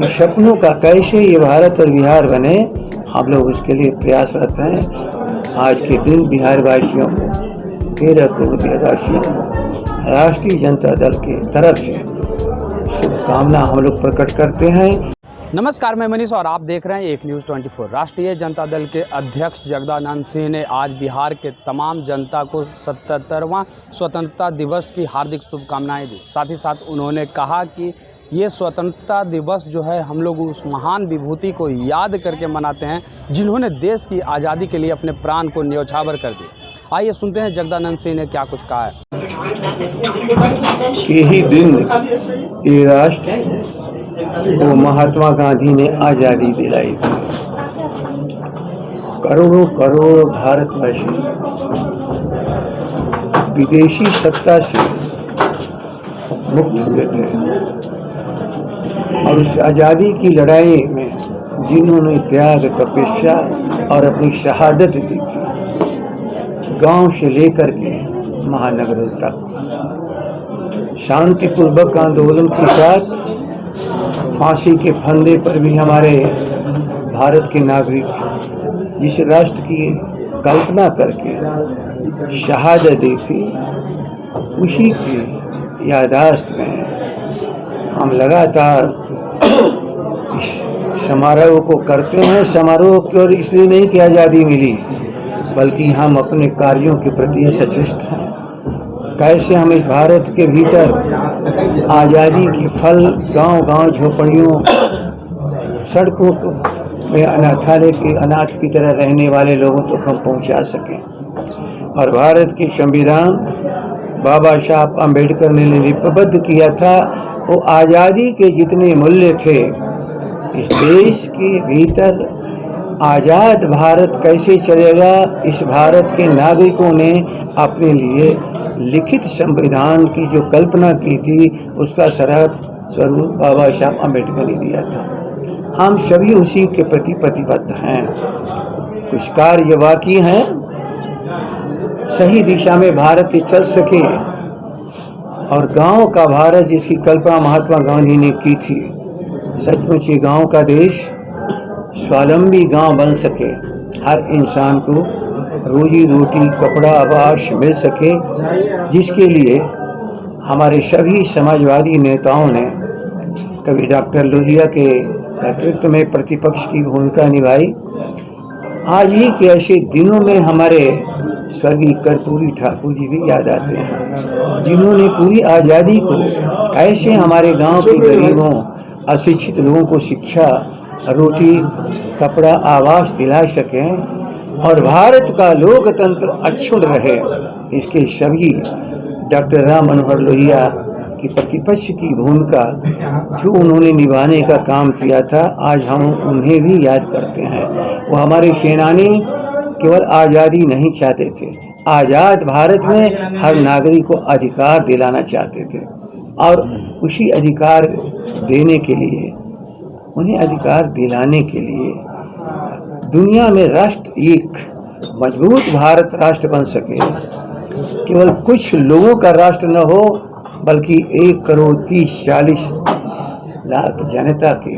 कि सपनों का कैसे ये भारत और बिहार बने, हम लोग उसके लिए प्रयासरत हैं। आज के दिन बिहार वासियों को, 13 करोड़ बिहारवासियों को राष्ट्रीय जनता दल की तरफ से शुभकामना हम लोग प्रकट करते हैं। नमस्कार, मैं मनीष और आप देख रहे हैं एक न्यूज़ 24। राष्ट्रीय जनता दल के अध्यक्ष जगदानंद सिंह ने आज बिहार के तमाम जनता को 77वां स्वतंत्रता दिवस की हार्दिक शुभकामनाएं दी। साथ ही साथ उन्होंने कहा कि ये स्वतंत्रता दिवस जो है हम लोग उस महान विभूति को याद करके मनाते हैं जिन्होंने देश की आज़ादी के लिए अपने प्राण को न्यौछावर कर दिया। आइए सुनते हैं जगदानंद सिंह ने क्या कुछ कहा है। यही दिन ये राष्ट्र को महात्मा गांधी ने आज़ादी दिलाई थी। करोड़ों करोड़ भारतवासी विदेशी सत्ता से मुक्त हुए थे और उस आज़ादी की लड़ाई में जिन्होंने त्याग, तपस्या और अपनी शहादत दी थी, गांव से लेकर के महानगरों तक शांतिपूर्वक आंदोलन के साथ फांसी के फंदे पर भी हमारे भारत के नागरिक जिस राष्ट्र की कल्पना करके शहादत दी थी, उसी की याददाश्त में हम लगातार इस समारोह को करते हैं। समारोह केवल इसलिए नहीं कि आज़ादी मिली, बल्कि हम अपने कार्यों के प्रति सचेष्ट हैं। कैसे हम इस भारत के भीतर आज़ादी के फल गांव-गांव, झोपड़ियों, सड़कों में अनाथालय के अनाथ की तरह रहने वाले लोगों तक हम पहुंचा सकें। और भारत के संविधान बाबा साहब अम्बेडकर ने लिपिबद्ध किया था, वो आज़ादी के जितने मूल्य थे, इस देश के भीतर आज़ाद भारत कैसे चलेगा, इस भारत के नागरिकों ने अपने लिए लिखित संविधान की जो कल्पना की थी, उसका स्वरूप बाबा साहब अम्बेडकर ने दिया था। हम सभी उसी के प्रति प्रतिबद्ध हैं। कुछ कार्य बाकी हैं, सही दिशा में भारत चल सके और गांव का भारत जिसकी कल्पना महात्मा गांधी ने की थी, सचमुच ये गांव का देश स्वावलंबी गांव बन सके, हर इंसान को रोजी रोटी, कपड़ा, आवास मिल सके, जिसके लिए हमारे सभी समाजवादी नेताओं ने, कभी डॉक्टर लोहिया के नेतृत्व में प्रतिपक्ष की भूमिका निभाई। आज ही के ऐसे दिनों में हमारे स्वर्गीय कर्पूरी ठाकुर जी भी याद आते हैं, जिन्होंने पूरी आज़ादी को कैसे हमारे गांव के गरीबों, अशिक्षित लोगों को शिक्षा, रोटी, कपड़ा, आवास दिला सकें और भारत का लोकतंत्र अक्षुण्ण रहे। इसके सभी डॉक्टर राम मनोहर लोहिया की प्रतिपक्ष की भूमिका जो उन्होंने निभाने का काम किया था, आज हम उन्हें भी याद करते हैं। वो हमारे सेनानी केवल आज़ादी नहीं चाहते थे, आज़ाद भारत में हर नागरिक को अधिकार दिलाना चाहते थे और उसी अधिकार देने के लिए, उन्हें अधिकार दिलाने के लिए दुनिया में राष्ट्र एक मजबूत भारत राष्ट्र बन सके, केवल कुछ लोगों का राष्ट्र न हो, बल्कि 1 करोड़ 30-40 लाख जनता के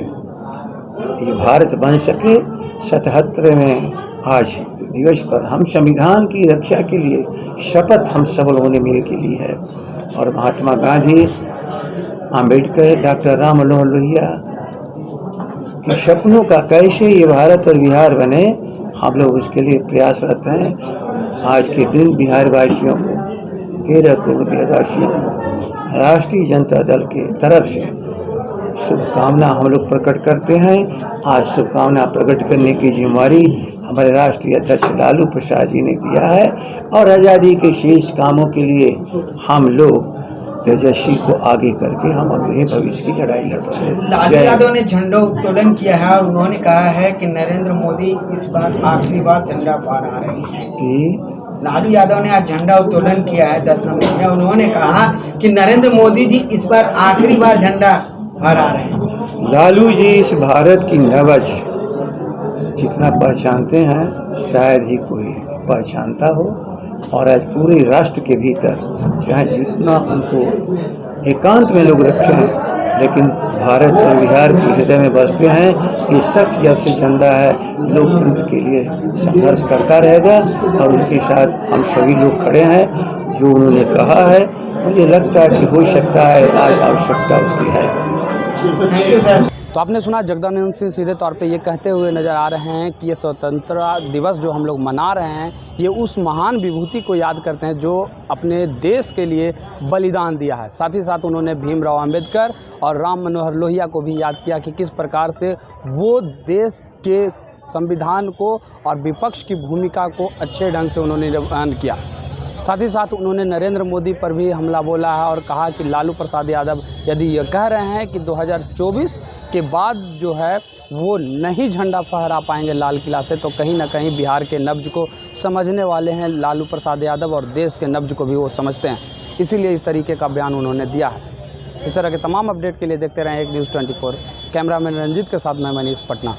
ये भारत बन सके। 77वें आज दिवस पर हम संविधान की रक्षा के लिए शपथ हम सब लोगों ने मिल के ली है और महात्मा गांधी, अम्बेडकर, डॉक्टर राम मनोहर लोहिया कि सपनों का कैसे ये भारत और बिहार बने, हम लोग उसके लिए प्रयासरत हैं। आज के दिन बिहार वासियों को, 13 करोड़ बिहारवासियों को राष्ट्रीय जनता दल की तरफ से शुभकामना हम लोग प्रकट करते हैं। आज शुभकामना प्रकट करने की जिम्मेदारी हमारे राष्ट्रीय अध्यक्ष लालू प्रसाद जी ने दिया है और आज़ादी के शेष कामों के लिए हम लोग तेजस्वी को आगे करके हम अगले भविष्य की लड़ाई लड़ रहे हैं। लालू यादव ने झंडा उत्तोलन किया है और उन्होंने कहा है कि नरेंद्र मोदी इस बार आखिरी बार झंडा फहरा रहे हैं। लालू यादव ने आज झंडा उत्तोलन किया है 10 नंबर में। उन्होंने कहा कि नरेंद्र मोदी जी इस बार आखिरी बार झंडा फहरा रहे हैं। लालू जी इस भारत की नब्ज जितना पहचानते हैं, शायद ही कोई पहचानता हो। और आज पूरे राष्ट्र के भीतर चाहे जितना उनको एकांत में लोग रखे हैं, लेकिन भारत और बिहार के हृदय में बसते हैं। ये शख्स जब से जिंदा है लोकतंत्र के लिए संघर्ष करता रहेगा और उनके साथ हम सभी लोग खड़े हैं। जो उन्होंने कहा है मुझे लगता है कि हो सकता है आज आवश्यकता उसकी है। Thank you sir. तो आपने सुना जगदानंद सिंह सीधे तौर पे ये कहते हुए नज़र आ रहे हैं कि ये स्वतंत्रता दिवस जो हम लोग मना रहे हैं ये उस महान विभूति को याद करते हैं जो अपने देश के लिए बलिदान दिया है। साथ ही साथ उन्होंने भीमराव अंबेडकर और राम मनोहर लोहिया को भी याद किया कि किस प्रकार से वो देश के संविधान को और विपक्ष की भूमिका को अच्छे ढंग से उन्होंने निर्वहन किया। साथ ही साथ उन्होंने नरेंद्र मोदी पर भी हमला बोला है और कहा कि लालू प्रसाद यादव यदि ये कह रहे हैं कि 2024 के बाद जो है वो नहीं झंडा फहरा पाएंगे लाल किला से, तो कहीं ना कहीं बिहार के नब्ज को समझने वाले हैं लालू प्रसाद यादव और देश के नब्ज को भी वो समझते हैं। इसीलिए इस तरीके का बयान उन्होंने दिया है। इस तरह के तमाम अपडेट के लिए देखते रहें एक न्यूज़ 24। कैमरामैन रंजीत के साथ मैं मनीष, पटना।